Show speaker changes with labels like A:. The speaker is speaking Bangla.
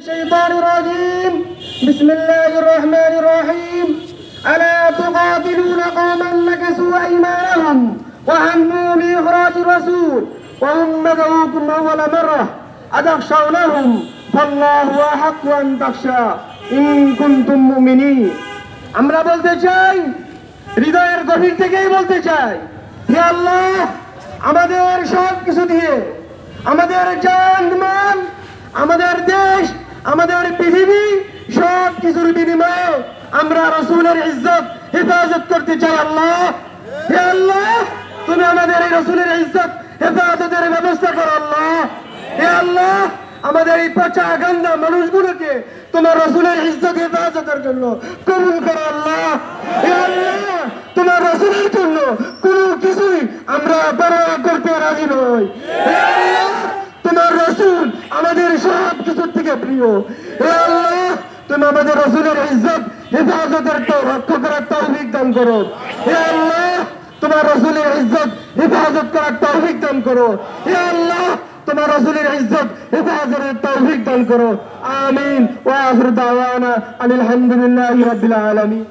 A: الشيطان الرجيم بسم الله الرحمن الرحيم ألا تقاتلون قوما نكثوا أيمانهم وهموا بإخراج الرسول وهم بدؤوكم أول مرة أتخشونهم فالله أحق أن تخشى إن كنتم مؤمنين আমরা বলতে চাই হৃদয়ের গভীর থেকেই বলতে চাই হে আল্লাহ আমাদের সব কিছু দিয়ে আমাদের জান মান আমাদের দেশ আমাদের পৃথিবী সব কিছুর বিনিময়ে আমরা রাসূলের ইজ্জত হেফাজত করতে চাই আল্লাহ হে আল্লাহ তুমি আমাদের এই রাসূলের ইজ্জত হেফাজতের ব্যবস্থা করো আল্লাহ হে আল্লাহ আমাদের এই পচা গন্ধা মানুষগুলোকে তোমার রাসূলের ইজ্জত হেফাজতের জন্য কবুল করো আল্লাহ হে আল্লাহ তোমার রাসূলের জন্য কোনো কিছুই আমরা পরোয়া করতে রাজি নই হে আল্লাহ তোমার রাসূল আমাদের সব কিছু থেকে প্রিয় হে আল্লাহ তুমি আমাদের রাসূলের ইজ্জত হেফাজতের রক্ষা করার তৌফিক দান করো হে আল্লাহ তোমার রাসূলের ইজ্জত হেফাজত করার তৌফিক দান করো হে আল্লাহ তোমার রাসূলের ইজ্জত হেফাজতের তৌফিক দান করো আমিন ওয়া আখিরু দাওয়ানা আলহামদুলিল্লাহি রাব্বিল আলামিন।